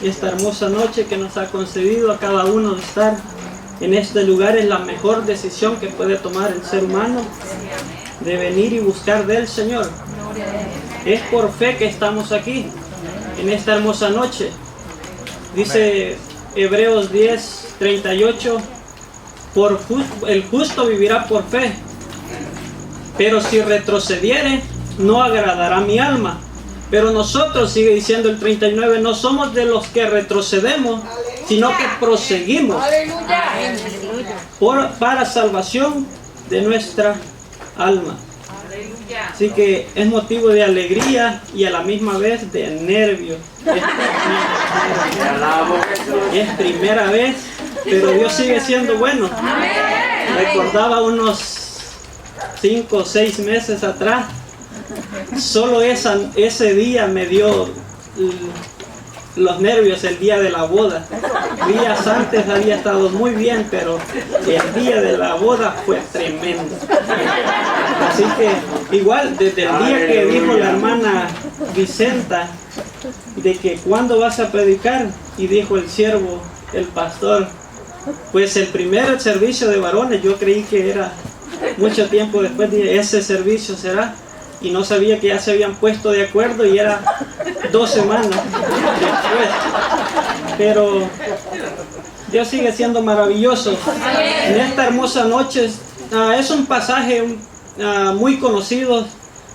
esta hermosa noche que nos ha concedido a cada uno de estar en este lugar. Es la mejor decisión que puede tomar el ser humano, de venir y buscar del Señor. Es por fe que estamos aquí en esta hermosa noche. Dice Hebreos 10:38, el justo vivirá por fe, pero si retrocediere, no agradará mi alma. Pero nosotros, sigue diciendo el 39, no somos de los que retrocedemos, sino que proseguimos para salvación de nuestra alma. Así que es motivo de alegría y a la misma vez de nervio. Es primera vez, pero Dios sigue siendo bueno. Recordaba unos 5 o 6 meses atrás, solo ese día me dio los nervios, el día de la boda. Días antes había estado muy bien, pero el día de la boda fue tremendo. Así que igual, desde el día que dijo la hermana Vicenta de que cuándo vas a predicar, y dijo el siervo, el pastor, pues el primer servicio de varones, yo creí que era mucho tiempo después de ese servicio será, y no sabía que ya se habían puesto de acuerdo y era 2 semanas después. Pero Dios sigue siendo maravilloso. En esta hermosa noche es un pasaje muy conocido,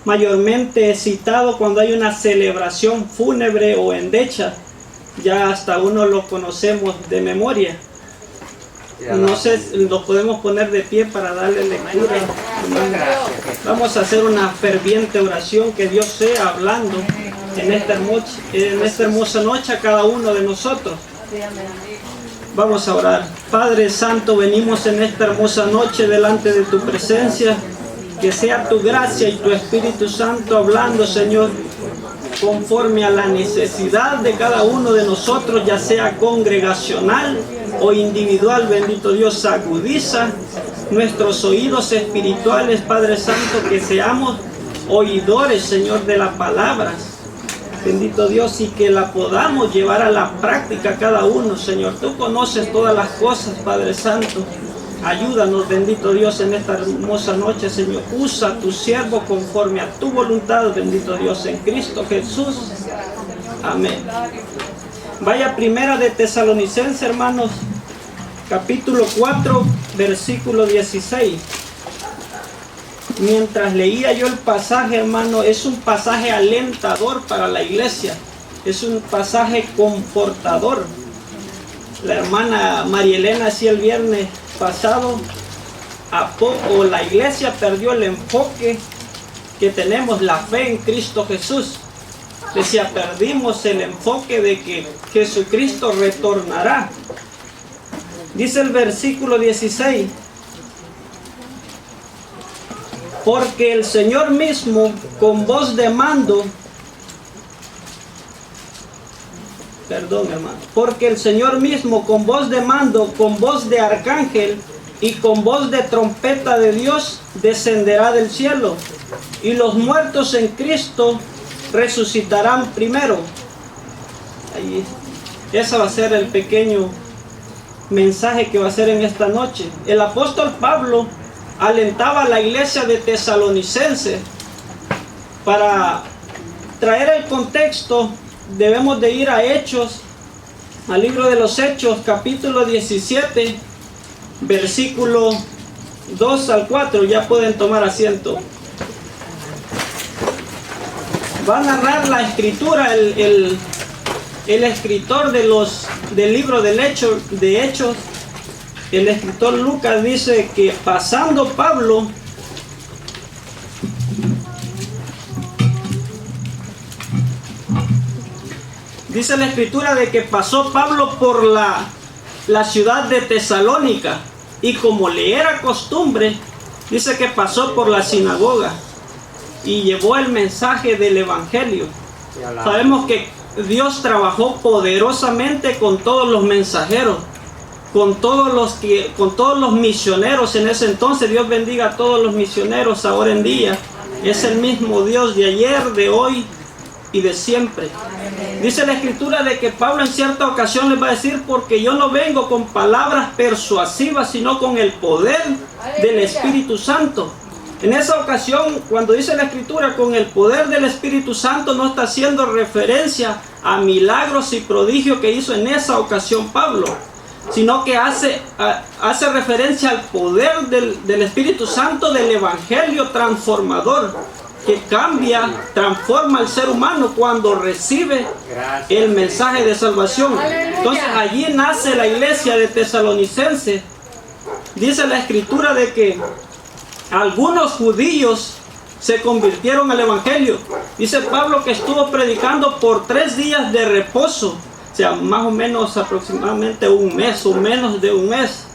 mayormente citado cuando hay una celebración fúnebre o endecha. Ya hasta uno lo conocemos de memoria. No sé, nos podemos poner de pie para darle lectura. Vamos a hacer una ferviente oración, que Dios sea hablando en esta hermosa noche a cada uno de nosotros. Vamos a orar. Padre Santo, venimos en esta hermosa noche delante de tu presencia. Que sea tu gracia y tu Espíritu Santo hablando, Señor, conforme a la necesidad de cada uno de nosotros, ya sea congregacional o individual. Bendito Dios, agudiza nuestros oídos espirituales, Padre Santo, que seamos oidores, Señor, de la palabra. Bendito Dios, y que la podamos llevar a la práctica cada uno, Señor. Tú conoces todas las cosas, Padre Santo. Ayúdanos, bendito Dios, en esta hermosa noche, Señor. Usa a tu siervo conforme a tu voluntad, bendito Dios, en Cristo Jesús. Amén. Vaya primera de Tesalonicenses, hermanos, capítulo 4, versículo 16. Mientras leía yo el pasaje, hermano, es un pasaje alentador para la iglesia. Es un pasaje confortador. La hermana María Elena decía el viernes pasado, a poco la iglesia perdió el enfoque que tenemos, la fe en Cristo Jesús. Decía, perdimos el enfoque de que Jesucristo retornará. Dice el versículo 16, porque el Señor mismo con voz de mando, porque el Señor mismo con voz de mando, con voz de arcángel y con voz de trompeta de Dios descenderá del cielo, y los muertos en Cristo resucitarán primero. Ahí, ese va a ser el pequeño mensaje que va a ser en esta noche. El apóstol Pablo alentaba a la iglesia de Tesalonicenses. Para traer el contexto, debemos de ir a Hechos, al libro de los Hechos, capítulo 17, versículo 2 al 4. Ya pueden tomar asiento. Va a narrar la escritura, el escritor del libro de Hechos, el escritor Lucas, dice que pasando Pablo, dice la escritura de que pasó Pablo por la ciudad de Tesalónica, y como le era costumbre, dice que pasó por la sinagoga y llevó el mensaje del evangelio. Sabemos que Dios trabajó poderosamente con todos los mensajeros, con todos los misioneros en ese entonces. Dios bendiga a todos los misioneros ahora en día. Es el mismo Dios de ayer, de hoy y de siempre. Dice la Escritura de que Pablo en cierta ocasión les va a decir, porque yo no vengo con palabras persuasivas, sino con el poder del Espíritu Santo. En esa ocasión, cuando dice la Escritura con el poder del Espíritu Santo, no está haciendo referencia a milagros y prodigios que hizo en esa ocasión Pablo, sino que hace referencia al poder del Espíritu Santo, del Evangelio transformador, que cambia, transforma al ser humano cuando recibe el mensaje de salvación. Entonces allí nace la iglesia de Tesalonicenses. Dice la Escritura de que algunos judíos se convirtieron al Evangelio. Dice Pablo que estuvo predicando por 3 días de reposo, o sea, más o menos aproximadamente un mes o menos de un mes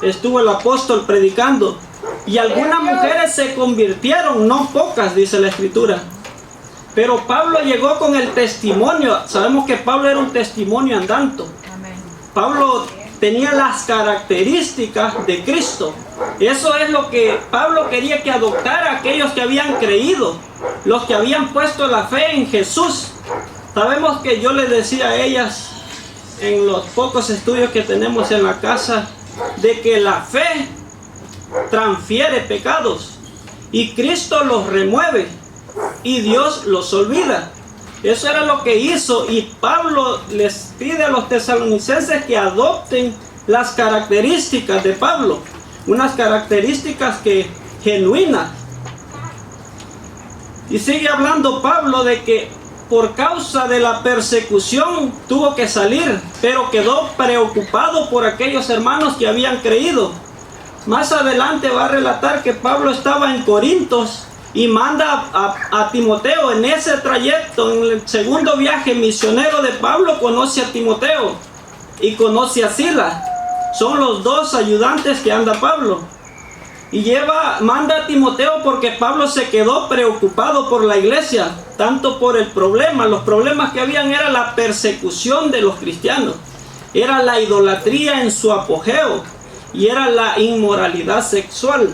estuvo el apóstol predicando. Y algunas mujeres se convirtieron, no pocas, dice la Escritura. Pero Pablo llegó con el testimonio. Sabemos que Pablo era un testimonio andante. Pablo tenía las características de Cristo. Eso es lo que Pablo quería que adoptara aquellos que habían creído, los que habían puesto la fe en Jesús. Sabemos que yo les decía a ellas, en los pocos estudios que tenemos en la casa, de que la fe transfiere pecados y Cristo los remueve y Dios los olvida. Eso era lo que hizo, y Pablo les pide a los tesalonicenses que adopten las características de Pablo, unas características genuinas. Y sigue hablando Pablo de que por causa de la persecución tuvo que salir, pero quedó preocupado por aquellos hermanos que habían creído. Más adelante va a relatar que Pablo estaba en Corintios y manda a Timoteo. En ese trayecto, en el segundo viaje misionero de Pablo, conoce a Timoteo y conoce a Silas. Son los 2 ayudantes que anda Pablo. Y manda a Timoteo porque Pablo se quedó preocupado por la iglesia, tanto por el problema. Los problemas que habían era la persecución de los cristianos, era la idolatría en su apogeo y era la inmoralidad sexual.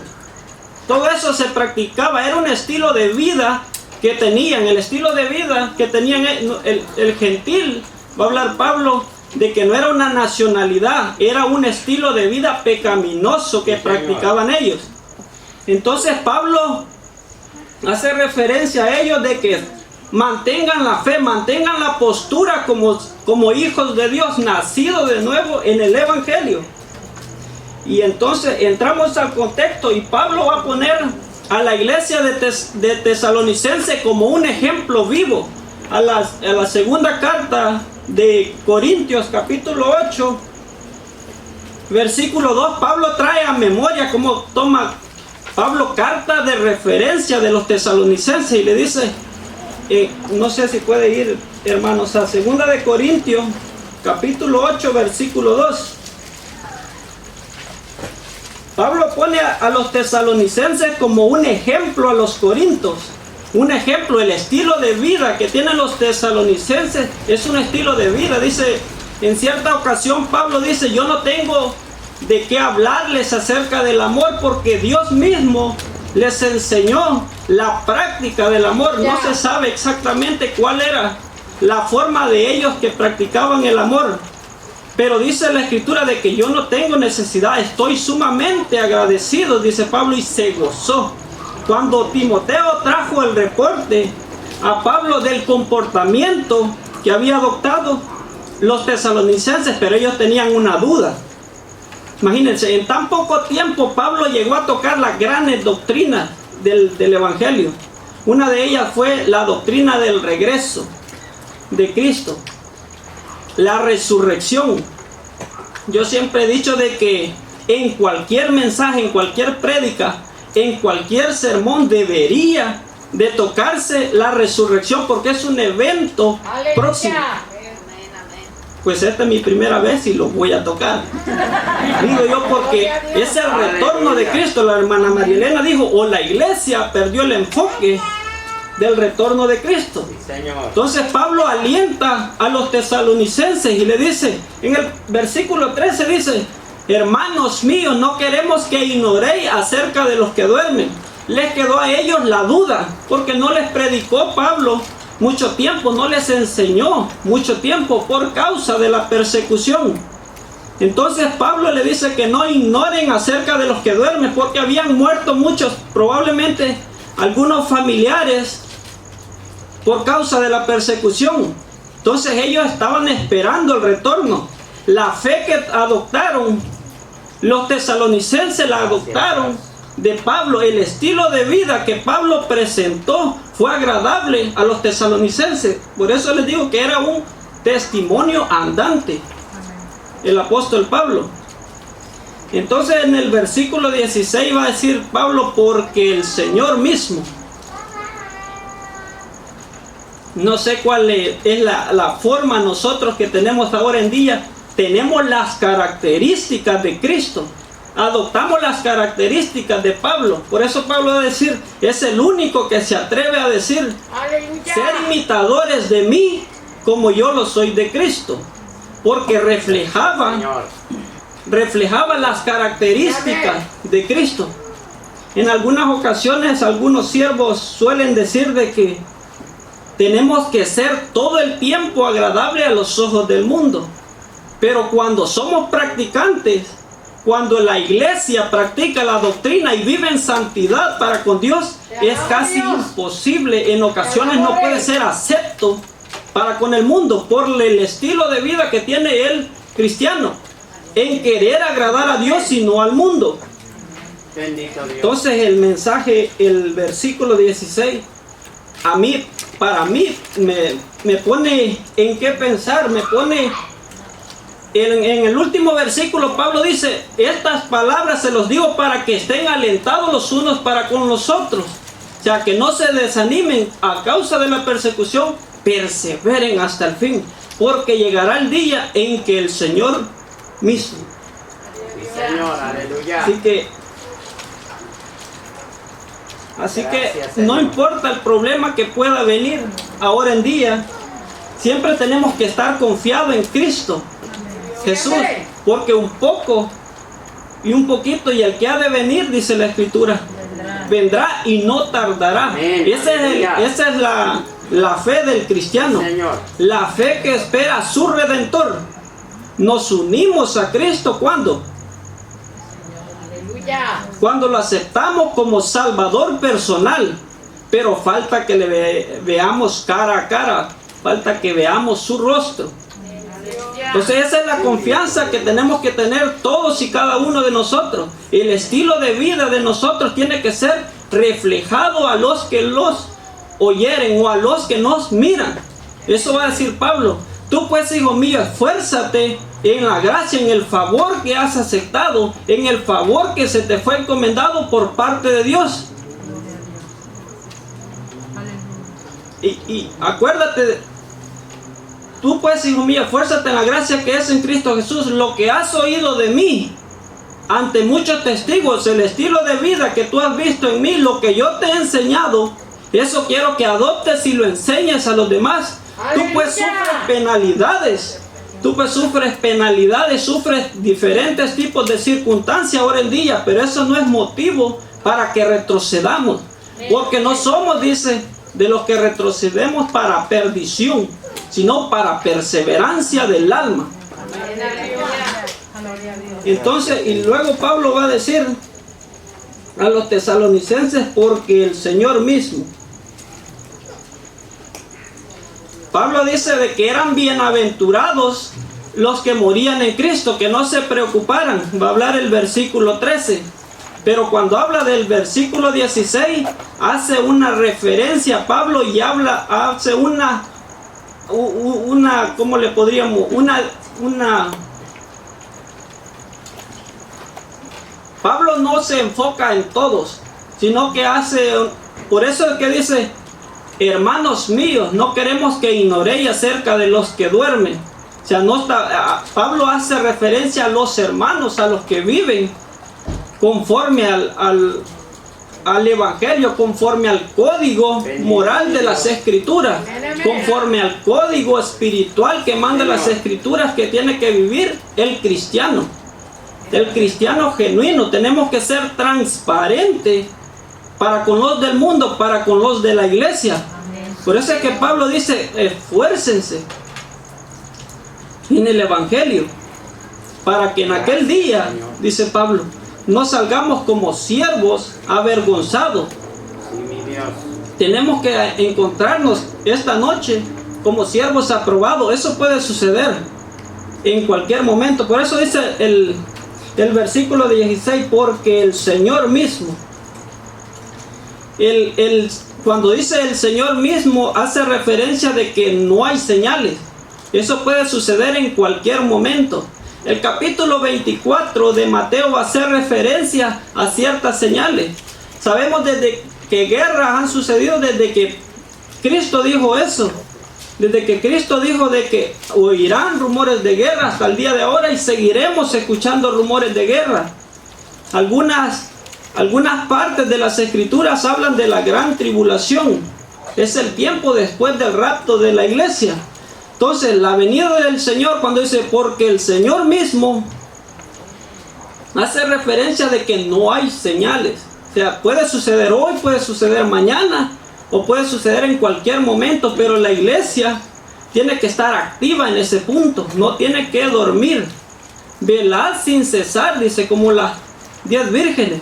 Todo eso se practicaba, era un estilo de vida que tenían, el estilo de vida que tenían el gentil. Va a hablar Pablo de que no era una nacionalidad, era un estilo de vida pecaminoso que practicaban ellos. Entonces Pablo hace referencia a ellos de que mantengan la fe, mantengan la postura como hijos de Dios, nacidos de nuevo en el Evangelio. Y entonces entramos al contexto y Pablo va a poner a la iglesia de Tesalonicense como un ejemplo vivo. A la segunda carta de Corintios, capítulo 8, versículo 2, Pablo trae a memoria cómo toma Pablo carta de referencia de los tesalonicenses y le dice, no sé si puede ir, hermanos, a segunda de Corintios, capítulo 8, versículo 2. Pablo pone a los tesalonicenses como un ejemplo a los corintios. Un ejemplo, el estilo de vida que tienen los tesalonicenses es un estilo de vida. Dice, en cierta ocasión Pablo dice, yo no tengo de qué hablarles acerca del amor porque Dios mismo les enseñó la práctica del amor. No se sabe exactamente cuál era la forma de ellos que practicaban el amor. Pero dice la Escritura de que yo no tengo necesidad, estoy sumamente agradecido, dice Pablo, y se gozó. Cuando Timoteo trajo el reporte a Pablo del comportamiento que había adoptado los tesalonicenses, pero ellos tenían una duda. Imagínense, en tan poco tiempo Pablo llegó a tocar las grandes doctrinas del Evangelio. Una de ellas fue la doctrina del regreso de Cristo, la resurrección. Yo siempre he dicho de que en cualquier mensaje, en cualquier prédica, en cualquier sermón debería de tocarse la resurrección porque es un evento próximo. Pues esta es mi primera vez y lo voy a tocar. Digo yo porque es el retorno de Cristo. La hermana María Elena dijo, o la iglesia perdió el enfoque del retorno de Cristo. Entonces Pablo alienta a los tesalonicenses y le dice, en el versículo 13 dice, hermanos míos, no queremos que ignoréis acerca de los que duermen. Les quedó a ellos la duda, porque no les predicó Pablo mucho tiempo, no les enseñó mucho tiempo por causa de la persecución. Entonces Pablo le dice que no ignoren acerca de los que duermen, porque habían muerto muchos, probablemente algunos familiares, por causa de la persecución. Entonces ellos estaban esperando el retorno. La fe que adoptaron los tesalonicenses, la adoptaron de Pablo. El estilo de vida que Pablo presentó fue agradable a los tesalonicenses. Por eso les digo que era un testimonio andante el apóstol Pablo. Entonces en el versículo 16 va a decir Pablo, porque el Señor mismo, no sé cuál es la forma nosotros que tenemos ahora en día, tenemos las características de Cristo, adoptamos las características de Pablo. Por eso Pablo va a decir, es el único que se atreve a decir, ¡aleluya!, ser imitadores de mí como yo lo soy de Cristo, porque reflejaba las características de Cristo. En algunas ocasiones algunos siervos suelen decir de que tenemos que ser todo el tiempo agradable a los ojos del mundo, pero cuando somos practicantes, cuando la iglesia practica la doctrina y vive en santidad para con Dios, es casi imposible, en ocasiones no puede ser acepto para con el mundo por el estilo de vida que tiene el cristiano, en querer agradar a Dios y no al mundo. Bendito Dios. Entonces el mensaje, el versículo 16, para mí me pone en qué pensar, me pone en el último versículo. Pablo dice, estas palabras se los digo para que estén alentados los unos para con los otros, o sea, que no se desanimen a causa de la persecución, perseveren hasta el fin, porque llegará el día en que el Señor mismo. Sí, Señor, aleluya. Así que no importa el problema que pueda venir ahora en día, siempre tenemos que estar confiados en Cristo Jesús, porque un poco y un poquito y el que ha de venir, dice la Escritura, vendrá y no tardará. Esa es la fe del cristiano, la fe que espera a su Redentor. Nos unimos a Cristo cuando lo aceptamos como Salvador personal, pero falta que le veamos cara a cara, falta que veamos su rostro. Entonces esa es la confianza que tenemos que tener todos y cada uno de nosotros. El estilo de vida de nosotros tiene que ser reflejado a los que los oyeren o a los que nos miran. Eso va a decir Pablo. Tú pues, hijo mío, esfuérzate en la gracia, en el favor que has aceptado, en el favor que se te fue encomendado por parte de Dios. Y acuérdate, tú pues, hijo mío, esfuérzate en la gracia que es en Cristo Jesús. Lo que has oído de mí ante muchos testigos, el estilo de vida que tú has visto en mí, lo que yo te he enseñado, eso quiero que adoptes y lo enseñes a los demás. Tú pues sufres penalidades, sufres diferentes tipos de circunstancias ahora en día, pero eso no es motivo para que retrocedamos, porque no somos, dice, de los que retrocedemos para perdición, sino para perseverancia del alma. Entonces, y luego Pablo va a decir a los tesalonicenses, porque el Señor mismo. Pablo dice de que eran bienaventurados los que morían en Cristo, que no se preocuparan. Va a hablar el versículo 13. Pero cuando habla del versículo 16, hace una referencia Pablo y hace una ¿cómo le podríamos? Pablo no se enfoca en todos, sino que por eso es que dice, hermanos míos, no queremos que ignoréis acerca de los que duermen. O sea, Pablo hace referencia a los hermanos, a los que viven conforme al Evangelio, conforme al código moral de las Escrituras, conforme al código espiritual que manda las Escrituras que tiene que vivir el cristiano genuino. Tenemos que ser transparentes para con los del mundo, para con los de la iglesia. Por eso es que Pablo dice, esfuércense en el Evangelio, para que en aquel día, dice Pablo, no salgamos como siervos avergonzados. Sí, mi Dios. Tenemos que encontrarnos esta noche como siervos aprobados. Eso puede suceder en cualquier momento. Por eso dice el versículo 16, porque el Señor mismo, cuando dice el Señor mismo, hace referencia de que no hay señales. Eso puede suceder en cualquier momento. El capítulo 24 de Mateo va a hacer referencia a ciertas señales. Sabemos desde que guerras han sucedido desde que Cristo dijo eso. Desde que Cristo dijo de que oirán rumores de guerra hasta el día de ahora, y seguiremos escuchando rumores de guerra. Algunas partes de las Escrituras hablan de la gran tribulación. Es el tiempo después del rapto de la iglesia. Entonces, la venida del Señor, cuando dice, porque el Señor mismo, hace referencia de que no hay señales. O sea, puede suceder hoy, puede suceder mañana, o puede suceder en cualquier momento, pero la iglesia tiene que estar activa en ese punto, no tiene que dormir. Velad sin cesar, dice, como las 10 vírgenes.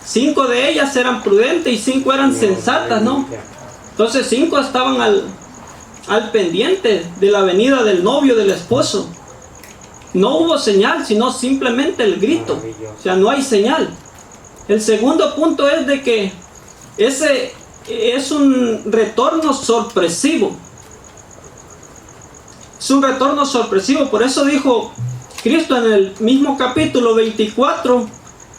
5 de ellas eran prudentes y 5 eran sensatas, ¿no? Entonces 5 estaban al pendiente de la venida del novio, del esposo. No hubo señal, sino simplemente el grito. O sea, no hay señal. El segundo punto es de que ese es un retorno sorpresivo. Es un retorno sorpresivo. Por eso dijo Cristo en el mismo capítulo 24,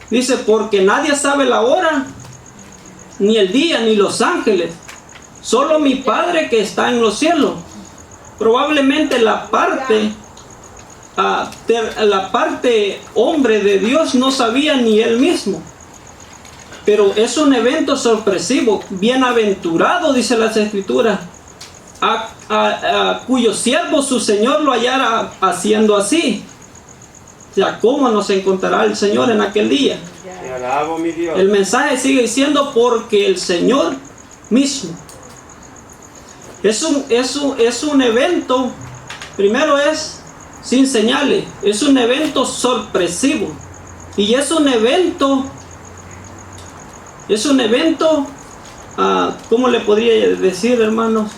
dice, porque nadie sabe la hora, ni el día, ni los ángeles, solo mi Padre que está en los cielos. Probablemente la parte hombre de Dios no sabía ni él mismo. Pero es un evento sorpresivo. Bienaventurado, dice las Escrituras, a cuyo siervo su Señor lo hallara haciendo así. O sea, ¿cómo nos encontrará el Señor en aquel día? Te alabo, mi Dios. El mensaje sigue diciendo, porque el Señor mismo. Es un evento, primero es sin señales, es un evento sorpresivo. Y es un evento, ¿cómo le podría decir, hermanos?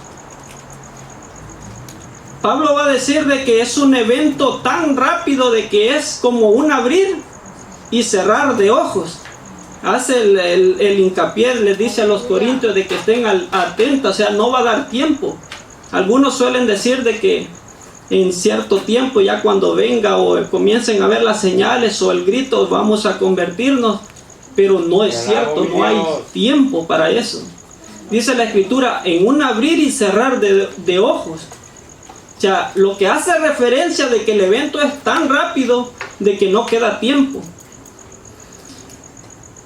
Pablo va a decir de que es un evento tan rápido de que es como un abrir y cerrar de ojos. Hace el hincapié, les dice a los corintios de que estén atentos, o sea, no va a dar tiempo. Algunos suelen decir de que en cierto tiempo, ya cuando venga o comiencen a ver las señales o el grito, vamos a convertirnos, pero no es cierto, no hay tiempo para eso. Dice la Escritura, en un abrir y cerrar de ojos. O sea, lo que hace referencia de que el evento es tan rápido de que no queda tiempo.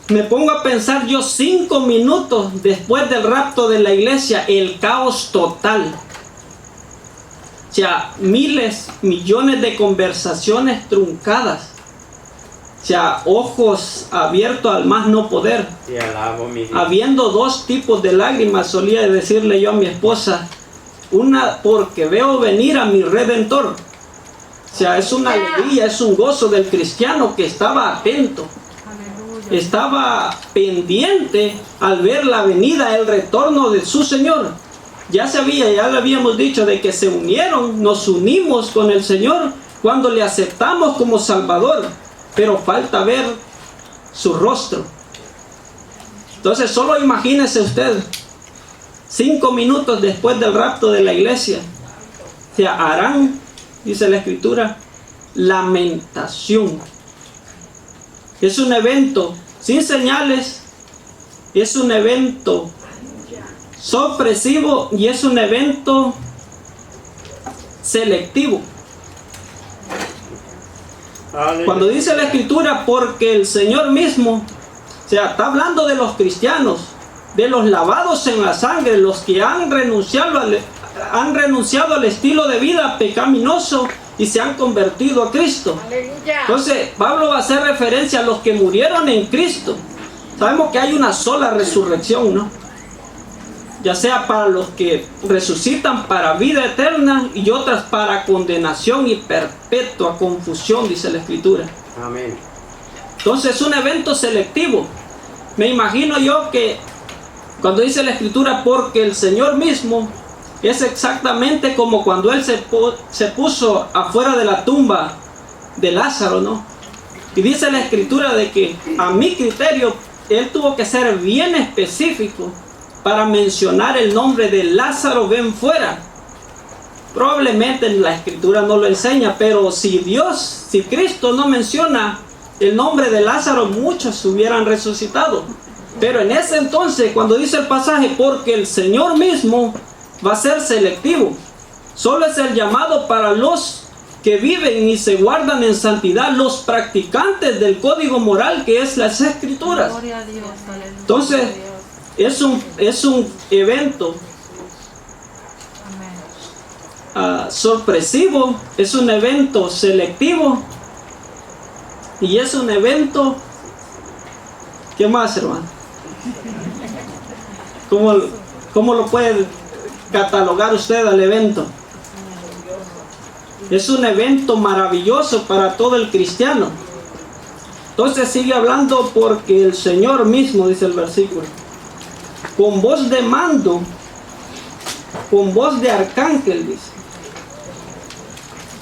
Me pongo a pensar yo 5 minutos después del rapto de la iglesia, el caos total. O sea, miles, millones de conversaciones truncadas. O sea, ojos abiertos al más no poder. Te alabo, mi Dios. Habiendo 2 tipos de lágrimas, solía decirle yo a mi esposa. Una, porque veo venir a mi Redentor. O sea, es una alegría, es un gozo del cristiano que estaba atento. Estaba pendiente al ver la venida, el retorno de su Señor. Ya le habíamos dicho de que se unieron, nos unimos con el Señor cuando le aceptamos como Salvador, pero falta ver su rostro. Entonces solo imagínese usted, 5 minutos después del rapto de la iglesia, se harán, dice la Escritura, lamentación. Es un evento sin señales, es un evento sorpresivo y es un evento selectivo. Aleluya. Cuando dice la Escritura, porque el Señor mismo, o sea, está hablando de los cristianos, de los lavados en la sangre, los que han renunciado al estilo de vida pecaminoso y se han convertido a Cristo. Aleluya. Entonces Pablo va a hacer referencia a los que murieron en Cristo. Sabemos que hay una sola resurrección, ¿no? ya sea para los que resucitan para vida eterna y otras para condenación y perpetua confusión, dice la Escritura. Amén. Entonces es un evento selectivo. Me imagino yo que cuando dice la Escritura, porque el Señor mismo, es exactamente como cuando Él se puso afuera de la tumba de Lázaro, ¿no? Y dice la Escritura de que, a mi criterio, Él tuvo que ser bien específico para mencionar el nombre de Lázaro, ven fuera. Probablemente la Escritura no lo enseña, pero si Cristo no menciona el nombre de Lázaro, muchos hubieran resucitado. Pero en ese entonces, cuando dice el pasaje, porque el Señor mismo, va a ser selectivo. Solo es el llamado para los que viven y se guardan en santidad, los practicantes del código moral que es las Escrituras. Entonces, es un evento sorpresivo, es un evento selectivo y es un evento, ¿qué más, hermano? ¿Cómo lo puede catalogar usted al evento? Es un evento maravilloso para todo el cristiano. Entonces sigue hablando, porque el Señor mismo, dice el versículo, con voz de mando, con voz de arcángel, dice,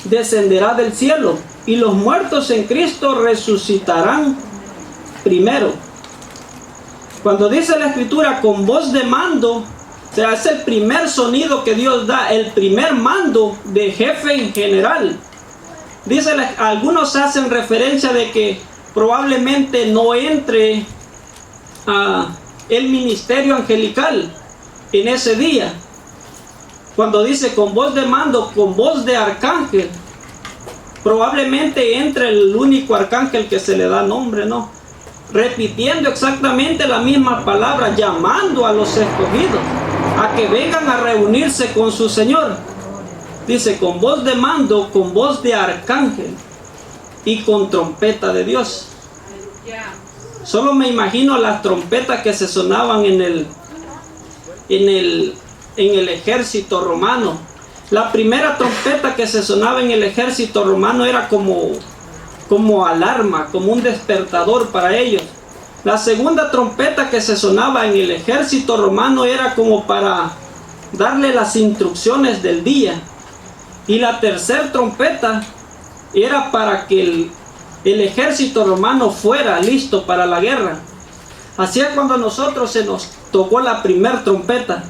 descenderá del cielo, y los muertos en Cristo resucitarán primero. Cuando dice la Escritura con voz de mando, o sea, es el primer sonido que Dios da, el primer mando de jefe en general. Dice, algunos hacen referencia de que probablemente no entre el ministerio angelical en ese día. Cuando dice con voz de mando, con voz de arcángel, probablemente entre el único arcángel que se le da nombre, ¿no? Repitiendo exactamente la misma palabra, llamando a los escogidos a que vengan a reunirse con su Señor. Dice, con voz de mando, con voz de arcángel y con trompeta de Dios. Solo me imagino las trompetas que se sonaban en el ejército romano. La primera trompeta que se sonaba en el ejército romano era como alarma, como un despertador para ellos. La segunda trompeta que se sonaba en el ejército romano era como para darle las instrucciones del día. Y la tercera trompeta era para que el ejército romano fuera listo para la guerra. Así es cuando a nosotros se nos tocó la primera trompeta,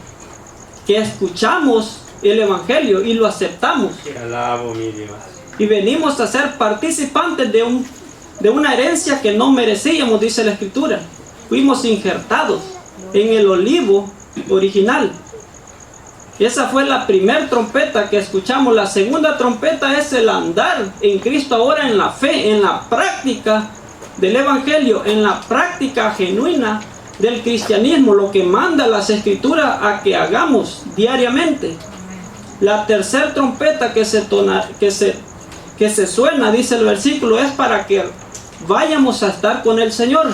que escuchamos el Evangelio y lo aceptamos. Te alabo, mi Dios. Y venimos a ser participantes de una herencia que no merecíamos, dice la Escritura. Fuimos injertados en el olivo original. Esa fue la primera trompeta que escuchamos. La segunda trompeta es el andar en Cristo ahora en la fe, en la práctica del Evangelio, en la práctica genuina del cristianismo, lo que manda las Escrituras a que hagamos diariamente. La tercera trompeta que se suena, dice el versículo, es para que vayamos a estar con el Señor.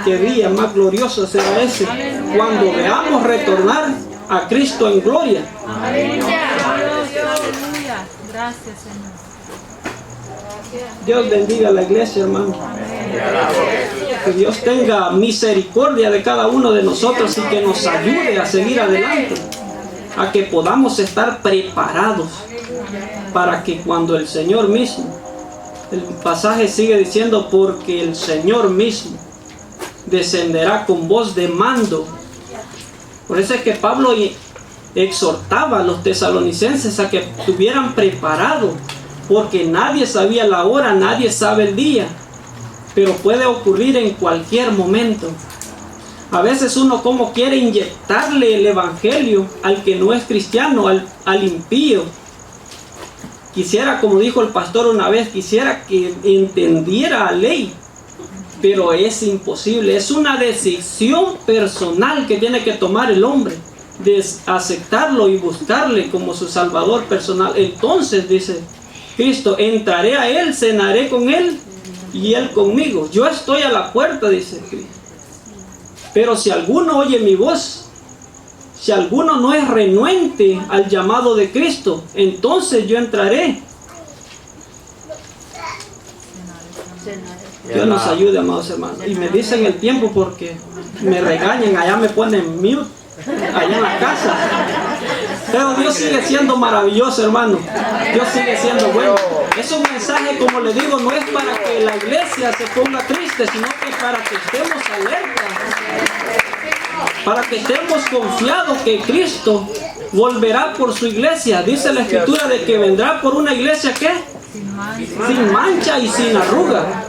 Qué día más glorioso será ese, cuando veamos retornar a Cristo en gloria. Gracias, Señor. Dios bendiga a la iglesia, hermano. Que Dios tenga misericordia de cada uno de nosotros y que nos ayude a seguir adelante, a que podamos estar preparados para que cuando el Señor mismo, el pasaje sigue diciendo, porque el Señor mismo descenderá con voz de mando. Por eso es que Pablo exhortaba a los tesalonicenses a que estuvieran preparados, porque nadie sabía la hora, nadie sabe el día, pero puede ocurrir en cualquier momento. A veces uno como quiere inyectarle el evangelio al que no es cristiano, al impío. Quisiera, como dijo el pastor una vez, quisiera que entendiera la ley, pero es imposible. Es una decisión personal que tiene que tomar el hombre, de aceptarlo y buscarle como su salvador personal. Entonces, dice Cristo, entraré a Él, cenaré con Él y Él conmigo. Yo estoy a la puerta, dice Cristo. Pero si alguno oye mi voz, si alguno no es renuente al llamado de Cristo, entonces yo entraré. Dios nos ayude, amados hermanos. Y me dicen el tiempo porque me regañan, allá me ponen mute, allá en la casa. Pero Dios sigue siendo maravilloso, hermano. Dios sigue siendo bueno. Es un mensaje, como le digo, no es para que la iglesia se ponga triste, sino que para que estemos alerta, para que estemos confiados que Cristo volverá por su iglesia. Dice la Escritura de que vendrá por una iglesia ¿qué? Sin mancha y sin arruga.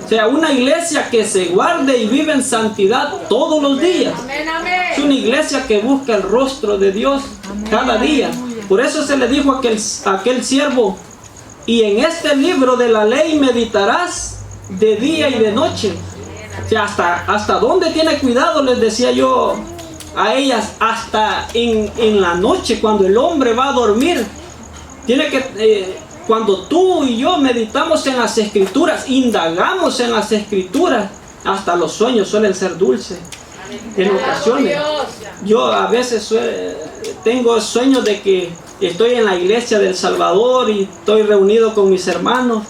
O sea, una iglesia que se guarde y vive en santidad todos los días. Es una iglesia que busca el rostro de Dios cada día. Por eso se le dijo a aquel siervo: y en este libro de la ley meditarás de día y de noche. O sea, hasta dónde tiene cuidado, les decía yo a ellas, hasta en la noche, cuando el hombre va a dormir. Tiene que... cuando tú y yo meditamos en las Escrituras, indagamos en las Escrituras, hasta los sueños suelen ser dulces. En ocasiones, yo a veces tengo sueños de que estoy en la iglesia del Salvador y estoy reunido con mis hermanos.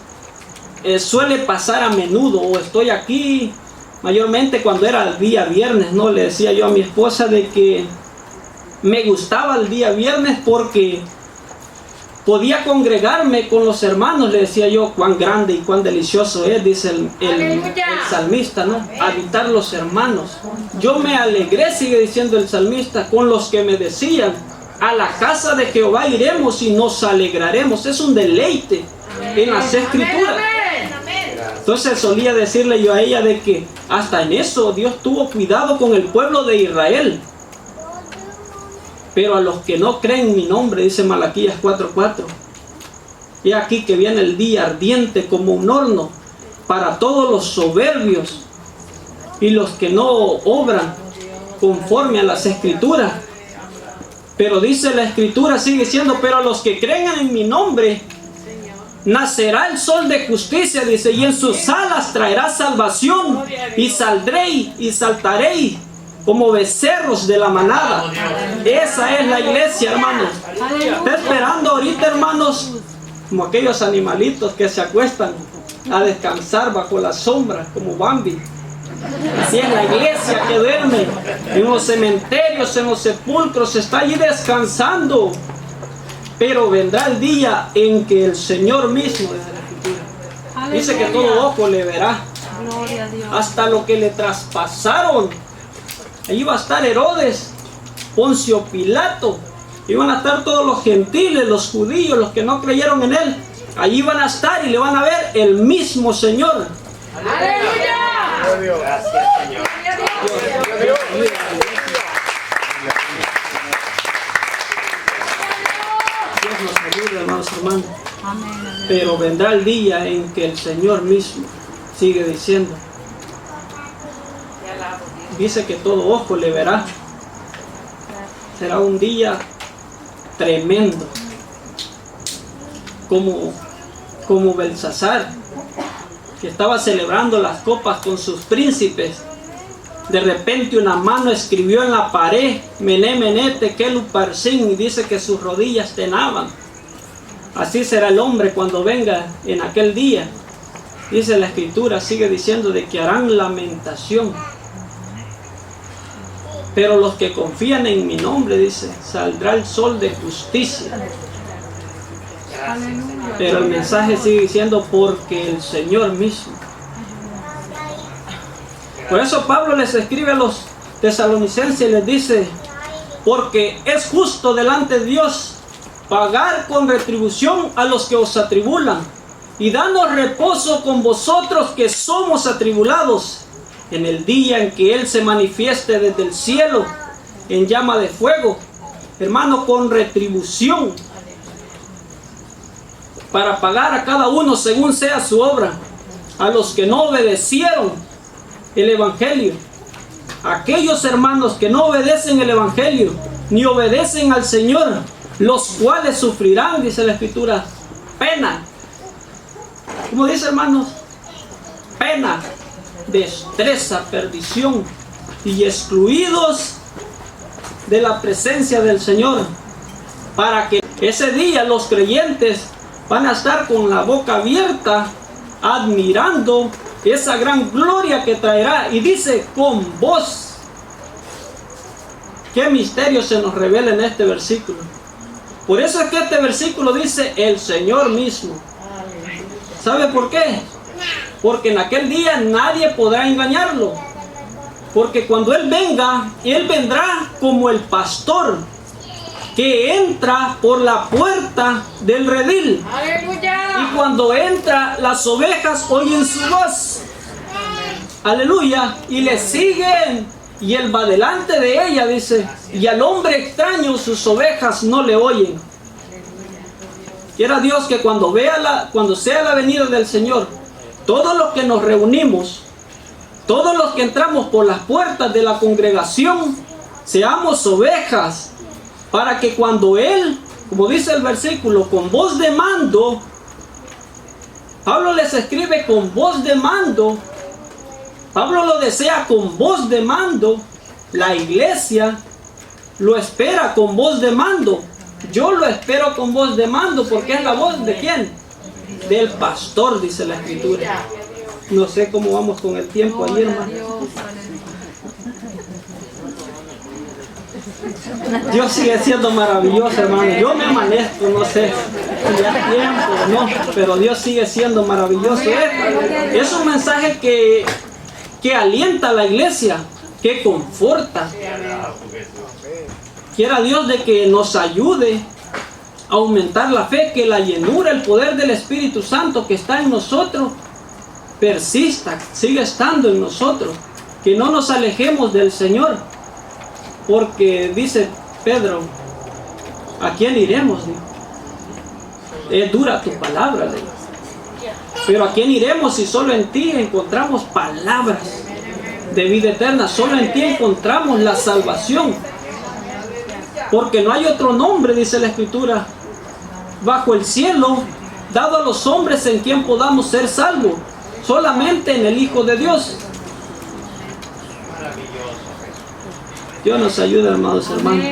Suele pasar a menudo, o estoy aquí, mayormente cuando era el día viernes, ¿no? Le decía yo a mi esposa de que me gustaba el día viernes porque podía congregarme con los hermanos. Le decía yo, cuán grande y cuán delicioso es, dice el salmista, ¿no? Habitar los hermanos. Yo me alegré, sigue diciendo el salmista, con los que me decían: a la casa de Jehová iremos y nos alegraremos. Es un deleite en las Escrituras. Entonces solía decirle yo a ella de que hasta en eso Dios tuvo cuidado con el pueblo de Israel. Pero a los que no creen en mi nombre, dice Malaquías 4:4, y aquí que viene el día ardiente como un horno para todos los soberbios y los que no obran conforme a las Escrituras. Pero dice la Escritura, sigue diciendo: pero a los que creen en mi nombre nacerá el sol de justicia, dice, y en sus alas traerá salvación, y saldréis y saltaréis como becerros de la manada. Esa es la iglesia, hermanos. Está esperando ahorita, hermanos, como aquellos animalitos que se acuestan a descansar bajo la sombra, como Bambi. Así es la iglesia que duerme en los cementerios, en los sepulcros, está allí descansando. Pero vendrá el día en que el Señor mismo, desde la Escritura, dice que todo ojo le verá, hasta lo que le traspasaron. Allí va a estar Herodes, Poncio Pilato, y van a estar todos los gentiles, los judíos, los que no creyeron en él. Allí van a estar y le van a ver el mismo Señor. ¡Aleluya! Gracias, Señor. Dios nos ayude, hermanos, hermanos. Pero vendrá el día en que el Señor mismo, sigue diciendo, dice que todo ojo le verá. Será un día tremendo, como Belsasar, que estaba celebrando las copas con sus príncipes. De repente una mano escribió en la pared: Mené, Mené, Tekel, Uparsin, y dice que sus rodillas tenaban. Así será el hombre cuando venga en aquel día. Dice la Escritura, sigue diciendo de que harán lamentación. Pero los que confían en mi nombre, dice, saldrá el sol de justicia. Pero el mensaje sigue diciendo: porque el Señor mismo. Por eso Pablo les escribe a los tesalonicenses y les dice: porque es justo delante de Dios pagar con retribución a los que os atribulan, y danos reposo con vosotros que somos atribulados, en el día en que Él se manifieste desde el cielo en llama de fuego. Hermano, con retribución, para pagar a cada uno según sea su obra. A los que no obedecieron el Evangelio, aquellos hermanos que no obedecen el Evangelio, ni obedecen al Señor, los cuales sufrirán, dice la Escritura, pena. ¿Cómo dice, hermanos? Pena, destreza, perdición. y excluidos de la presencia del Señor, para que ese día los creyentes van a estar con la boca abierta, admirando esa gran gloria que traerá. Y dice, con voz. ¿Qué misterio se nos revela en este versículo? Por eso es que este versículo dice, el Señor mismo. ¿Sabe por qué? Porque en aquel día nadie podrá engañarlo. Porque cuando Él venga, Él vendrá como el pastor que entra por la puerta del redil. ¡Aleluya! Y cuando entra, las ovejas oyen su voz. Aleluya. Y le siguen. Y Él va delante de ella, dice. Y al hombre extraño sus ovejas no le oyen. Quiera Dios que cuando sea la venida del Señor, todos los que nos reunimos, todos los que entramos por las puertas de la congregación, seamos ovejas, para que cuando Él, como dice el versículo, con voz de mando, Pablo les escribe con voz de mando, Pablo lo desea con voz de mando, la iglesia lo espera con voz de mando. Yo lo espero con voz de mando, porque es la voz de ¿quién? Del pastor, dice la Escritura. No sé cómo vamos con el tiempo ahí, hermano. Dios sigue siendo maravilloso, hermano. Yo me amanezco, no sé si ya tiempo o no, pero Dios sigue siendo maravilloso. Es un mensaje que alienta a la iglesia, que conforta. Quiera Dios de que nos ayude a aumentar la fe, que la llenura, el poder del Espíritu Santo que está en nosotros persista, siga estando en nosotros, que no nos alejemos del Señor, porque dice Pedro, ¿a quién iremos? Es dura tu palabra, pero ¿a quién iremos si solo en ti encontramos palabras de vida eterna? Solo en ti encontramos la salvación, porque no hay otro nombre, dice la Escritura, bajo el cielo, dado a los hombres en quien podamos ser salvos, solamente en el Hijo de Dios. Dios nos ayude, hermanos y hermanos.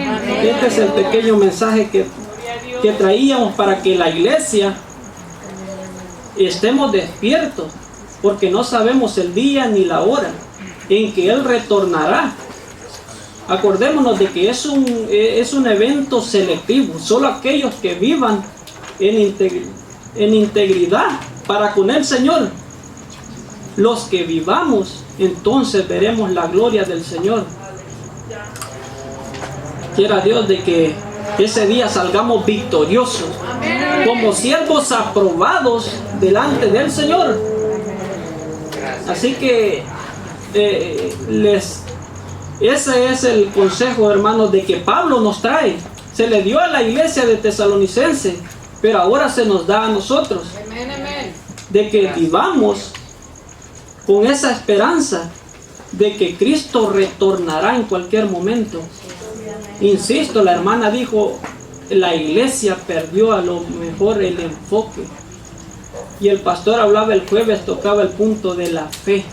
Este es el pequeño mensaje que traíamos para que la iglesia estemos despiertos, porque no sabemos el día ni la hora en que Él retornará. Acordémonos de que es un evento selectivo. Solo aquellos que vivan en integridad para con el Señor, los que vivamos, entonces veremos la gloria del Señor. Quiera Dios de que ese día salgamos victoriosos, como siervos aprobados delante del Señor. Así que ese es el consejo, hermanos, de que Pablo nos trae. Se le dio a la iglesia de Tesalonicense, pero ahora se nos da a nosotros. De que vivamos con esa esperanza de que Cristo retornará en cualquier momento. Insisto, la hermana dijo, la iglesia perdió a lo mejor el enfoque. Y el pastor hablaba el jueves, tocaba el punto de la fe.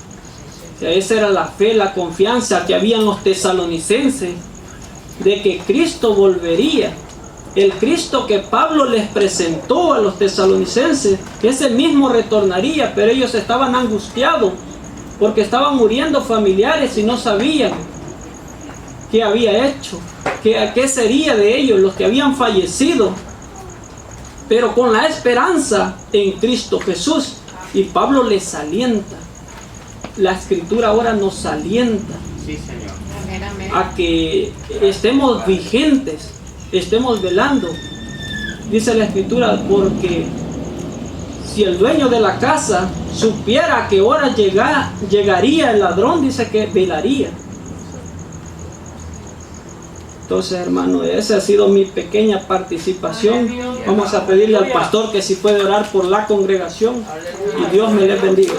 O sea, esa era la fe, la confianza que había en los tesalonicenses de que Cristo volvería. El Cristo que Pablo les presentó a los tesalonicenses, ese mismo retornaría, pero ellos estaban angustiados porque estaban muriendo familiares y no sabían qué había hecho, qué sería de ellos, los que habían fallecido, pero con la esperanza en Cristo Jesús. Y Pablo les alienta. La Escritura ahora nos alienta a que estemos vigentes, estemos velando. Dice la Escritura, porque si el dueño de la casa supiera a qué hora llegaría el ladrón, dice que velaría. Entonces, hermano, esa ha sido mi pequeña participación. Vamos a pedirle al pastor que si puede orar por la congregación, y Dios me les bendiga.